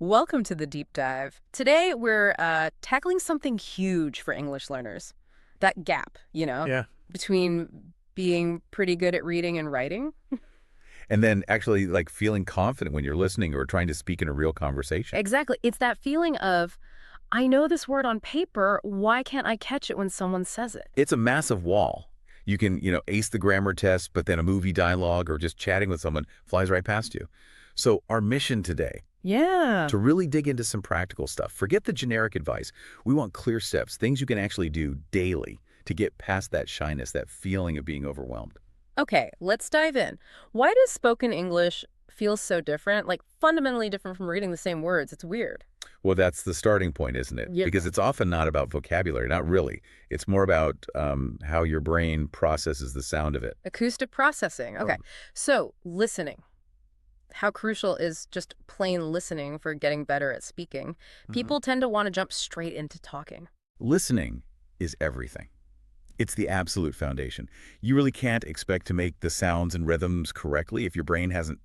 Welcome to the deep dive. Today we're tackling something huge for English learners. That gap, Yeah. between being pretty good at reading and writing. And then actually like feeling confident when you're listening or trying to speak in a real conversation. Exactly. It's that feeling of, I know this word on paper, why can't I catch it when someone says it? It's a massive wall. You can, ace the grammar test, but then a movie dialogue or just chatting with someone flies right past you. So our mission today, Yeah. to really dig into some practical stuff. Forget the generic advice. We want clear steps, things you can actually do daily to get past that shyness, that feeling of being overwhelmed. Okay, let's dive in. Why does spoken English feel so different? Like fundamentally different from reading the same words. It's weird. Well, that's the starting point, isn't it? Yeah. Because it's often not about vocabulary, not really. It's more about how your brain processes the sound of it. Acoustic processing. Okay. Oh. So, listening. How crucial is just plain listening for getting better at speaking? People tend to want to jump straight into talking. Listening is everything. It's the absolute foundation. You really can't expect to make the sounds and rhythms correctly if your brain hasn't,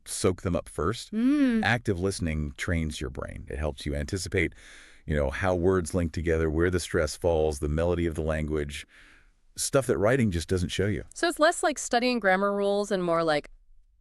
soaked them up first. Active listening trains your brain. It helps you anticipate, how words link together, where the stress falls, the melody of the language, stuff that writing just doesn't show you. So it's less like studying grammar rules and more like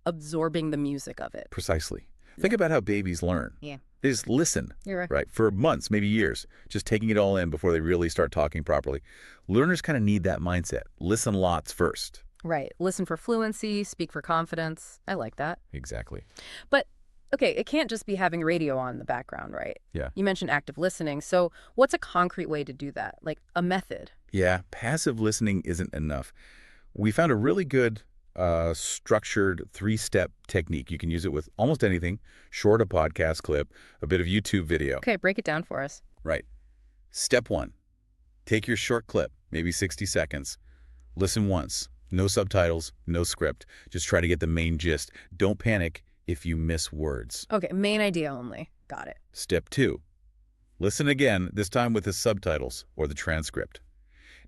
absorbing the music of it. Precisely. Think about how babies learn. Yeah. They just listen, You're right. right, for months, maybe years, just taking it all in before they really start talking properly. Learners kind of need that mindset. Listen lots first. Right. Listen for fluency, speak for confidence. I like that. Exactly. But, okay, it can't just be having radio on in the background, right? Yeah. You mentioned active listening. So what's a concrete way to do that? Like a method? Yeah, passive listening isn't enough. We found a really good structured three-step technique. You can use it with almost anything, short a podcast clip, a bit of YouTube video. Okay, break it down for us. Right. Step one, take your short clip, maybe 60 seconds. Listen once. No subtitles, no script. Just try to get the main gist. Don't panic if you miss words. Okay, main idea only. Got it. Step two, listen again, this time with the subtitles or the transcript.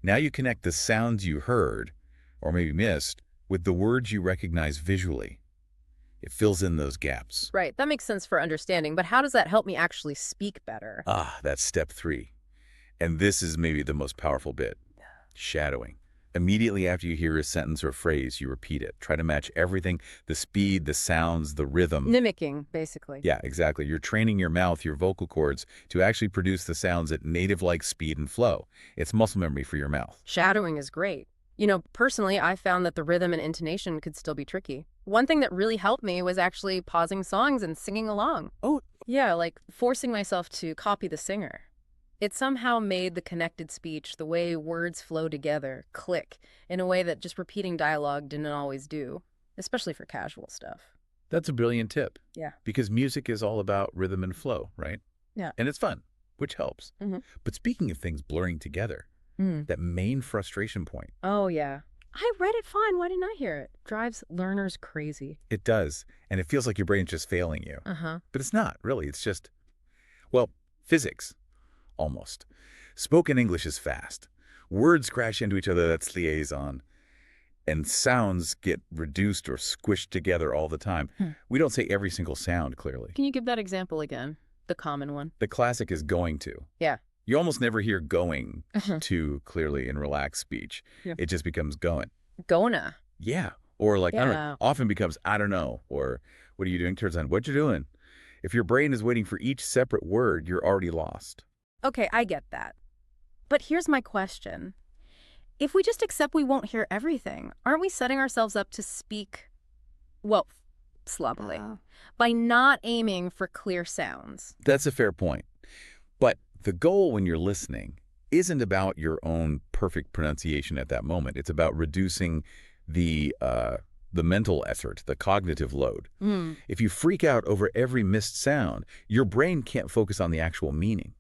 Now you connect the sounds you heard, or maybe missed, with the words you recognize visually. It fills in those gaps. Right, that makes sense for understanding, but how does that help me actually speak better? That's step three. And this is maybe the most powerful bit. Shadowing. Immediately after you hear a sentence or phrase, you repeat it. Try to match everything, the speed, the sounds, the rhythm. Mimicking, basically. Yeah, exactly. You're training your mouth, your vocal cords, to actually produce the sounds at native-like speed and flow. It's muscle memory for your mouth. Shadowing is great. Personally, I found that the rhythm and intonation could still be tricky. One thing that really helped me was actually pausing songs and singing along. Oh. Yeah, like forcing myself to copy the singer. It somehow made the connected speech, the way words flow together, click in a way that just repeating dialogue didn't always do, especially for casual stuff. That's a brilliant tip. Yeah. Because music is all about rhythm and flow, right? Yeah. And it's fun, which helps. But speaking of things blurring together, that main frustration point. Oh, yeah. I read it fine. Why didn't I hear it? Drives learners crazy. It does. And it feels like your brain's just failing you. Uh-huh. But it's not, really. It's just, well, physics, almost. Spoken English is fast. Words crash into each other, that's liaison. And sounds get reduced or squished together all the time. We don't say every single sound clearly. Can you give that example again? The common one. The classic is going to. Yeah. You almost never hear going to clearly in relaxed speech. Yeah. It just becomes going. Gonna. Yeah. Or I don't know, Yeah. often becomes I don't know. Or what are you doing? Turns on what you're doing. If your brain is waiting for each separate word, you're already lost. Okay, I get that. But here's my question. If we just accept we won't hear everything, aren't we setting ourselves up to speak, well, sloppily, by not aiming for clear sounds? That's a fair point. But the goal when you're listening isn't about your own perfect pronunciation at that moment. It's about reducing the mental effort, the cognitive load. If you freak out over every missed sound, your brain can't focus on the actual meaning.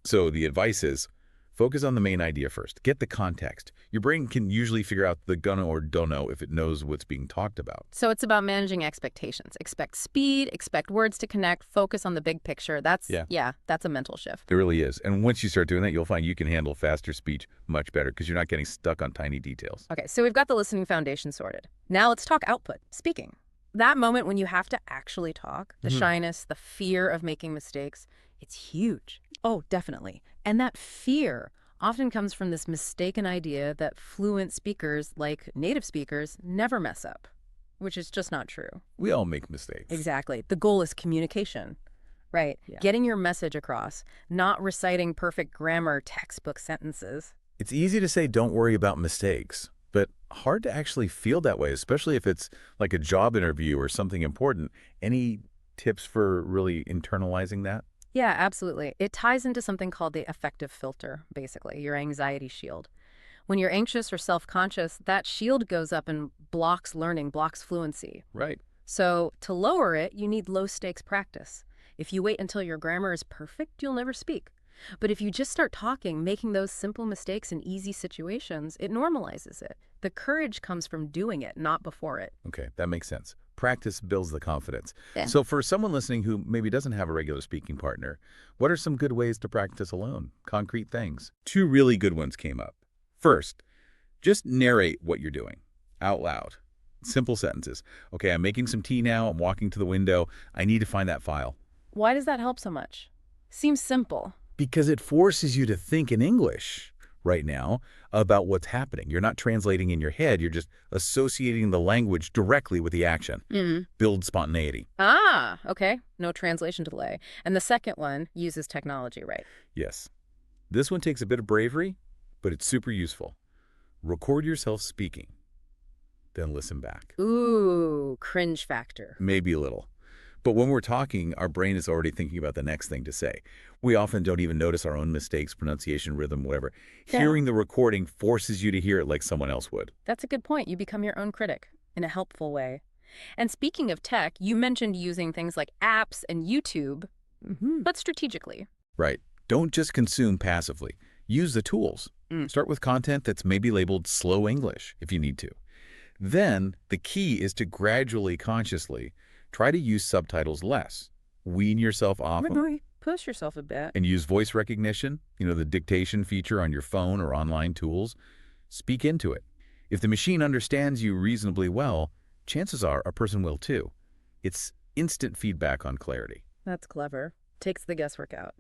So the advice is, focus on the main idea first. Get the context. Your brain can usually figure out the gonna or don't know if it knows what's being talked about. So it's about managing expectations. Expect speed, expect words to connect, focus on the big picture. That's a mental shift. It really is. And once you start doing that, you'll find you can handle faster speech much better because you're not getting stuck on tiny details. Okay, so we've got the listening foundation sorted. Now let's talk output, speaking. That moment when you have to actually talk, the Mhm. shyness, the fear of making mistakes, it's huge. Oh, definitely. And that fear often comes from this mistaken idea that fluent speakers, like native speakers, never mess up, which is just not true. We all make mistakes. Exactly. The goal is communication, right? Yeah. Getting your message across, not reciting perfect grammar textbook sentences. It's easy to say don't worry about mistakes, but hard to actually feel that way, especially if it's like a job interview or something important. Any tips for really internalizing that? Yeah, absolutely. It ties into something called the affective filter, basically, your anxiety shield. When you're anxious or self-conscious, that shield goes up and blocks learning, blocks fluency. Right. So to lower it, you need low-stakes practice. If you wait until your grammar is perfect, you'll never speak. But if you just start talking, making those simple mistakes in easy situations, it normalizes it. The courage comes from doing it, not before it. Okay, that makes sense. Practice builds the confidence. Yeah. So for someone listening who maybe doesn't have a regular speaking partner, what are some good ways to practice alone? Concrete things. Two really good ones came up. First, just narrate what you're doing out loud. Simple sentences. Okay, I'm making some tea now. I'm walking to the window. I need to find that file. Why does that help so much? Seems simple. Because it forces you to think in English right now about what's happening. You're not translating in your head. You're just associating the language directly with the action. Build spontaneity. Ah, okay. No translation delay. And the second one uses technology, right? Yes. This one takes a bit of bravery, but it's super useful. Record yourself speaking, then listen back. Ooh, cringe factor. Maybe a little. But when we're talking, our brain is already thinking about the next thing to say. We often don't even notice our own mistakes, pronunciation, rhythm, whatever. Yeah. Hearing the recording forces you to hear it like someone else would. That's a good point. You become your own critic in a helpful way. And speaking of tech, you mentioned using things like apps and YouTube, but strategically. Right. Don't just consume passively. Use the tools. Start with content that's maybe labeled slow English if you need to. Then the key is to gradually, consciously try to use subtitles less. Wean yourself off them Push yourself a bit. and use voice recognition, the dictation feature on your phone or online tools. Speak into it. If the machine understands you reasonably well, chances are a person will too. It's instant feedback on clarity. That's clever. Takes the guesswork out.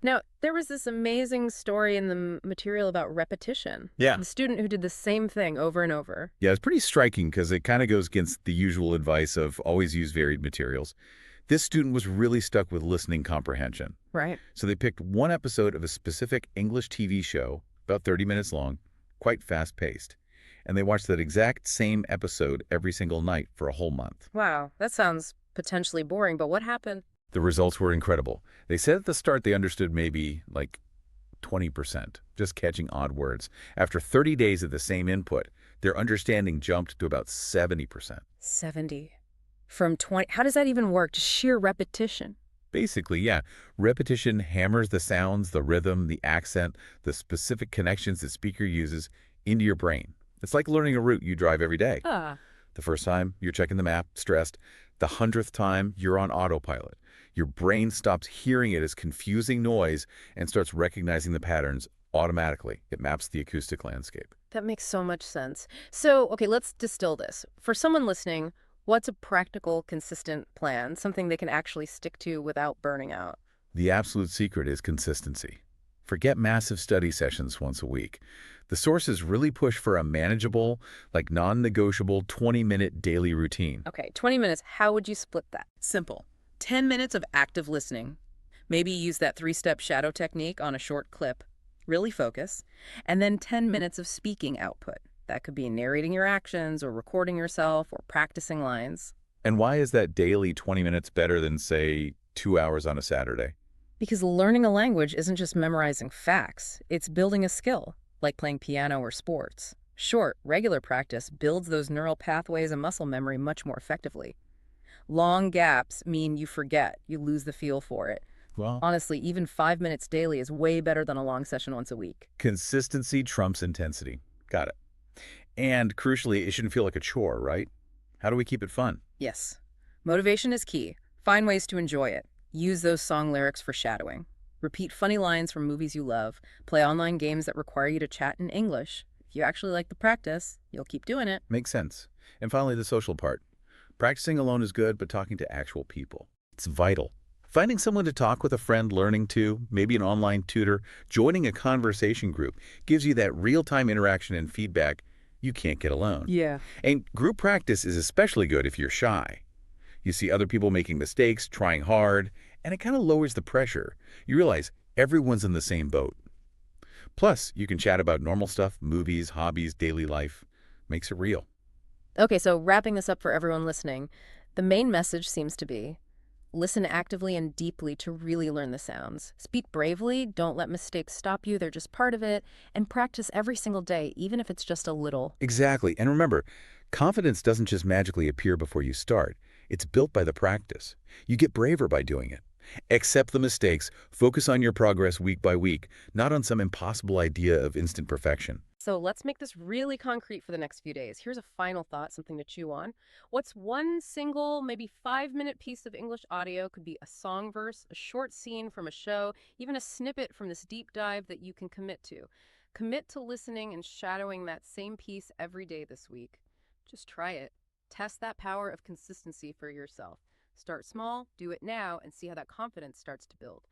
Now, there was this amazing story in the material about repetition. Yeah. The student who did the same thing over and over. Yeah, it's pretty striking because it kind of goes against the usual advice of always use varied materials. This student was really stuck with listening comprehension. Right. So they picked one episode of a specific English TV show, about 30 minutes long, quite fast-paced. And they watched that exact same episode every single night for a whole month. Wow, that sounds potentially boring, but what happened? The results were incredible. They said at the start they understood maybe like 20%, just catching odd words. After 30 days of the same input, their understanding jumped to about 70%. 70. From 20. How does that even work? Just sheer repetition. Basically, yeah. Repetition hammers the sounds, the rhythm, the accent, the specific connections the speaker uses into your brain. It's like learning a route you drive every day. Ah. The first time, you're checking the map, stressed. The 100th time, you're on autopilot. Your brain stops hearing it as confusing noise and starts recognizing the patterns automatically. It maps the acoustic landscape. That makes so much sense. So, okay, let's distill this. For someone listening, what's a practical, consistent plan, something they can actually stick to without burning out? The absolute secret is consistency. Forget massive study sessions once a week. The sources really push for a manageable, like non-negotiable 20-minute daily routine. Okay, 20 minutes. How would you split that? Simple. 10 minutes of active listening. Maybe use that 3-step shadow technique on a short clip. Really focus. And then 10 minutes of speaking output. That could be narrating your actions or recording yourself or practicing lines. And why is that daily 20 minutes better than, say, 2 hours on a Saturday? Because learning a language isn't just memorizing facts. It's building a skill, like playing piano or sports. Short, regular practice builds those neural pathways and muscle memory much more effectively. Long gaps mean you forget, you lose the feel for it. Well, Honestly, even 5 minutes daily is way better than a long session once a week. consistency trumps intensity. Got it. And crucially, it shouldn't feel like a chore, right? How do we keep it fun? Yes. Motivation is key. Find ways to enjoy it. Use those song lyrics for shadowing. Repeat funny lines from movies you love. Play online games that require you to chat in English. If you actually like the practice, you'll keep doing it. Makes sense. And finally, the social part. Practicing alone is good, but talking to actual people, it's vital. Finding someone to talk with, a friend learning to, maybe an online tutor, joining a conversation group gives you that real-time interaction and feedback you can't get alone. Yeah. And group practice is especially good if you're shy. You see other people making mistakes, trying hard, and it kind of lowers the pressure. You realize everyone's in the same boat. Plus, you can chat about normal stuff, movies, hobbies, daily life. Makes it real. Okay, so wrapping this up for everyone listening, the main message seems to be listen actively and deeply to really learn the sounds. Speak bravely, don't let mistakes stop you, they're just part of it, and practice every single day, even if it's just a little. Exactly. And remember, confidence doesn't just magically appear before you start. It's built by the practice. You get braver by doing it. Accept the mistakes. Focus on your progress week by week, not on some impossible idea of instant perfection. So let's make this really concrete for the next few days. Here's a final thought, something to chew on. What's one single, maybe 5-minute piece of English audio? Could be a song verse, a short scene from a show, even a snippet from this deep dive that you can commit to. Commit to listening and shadowing that same piece every day this week. Just try it. Test that power of consistency for yourself. Start small, do it now, and see how that confidence starts to build.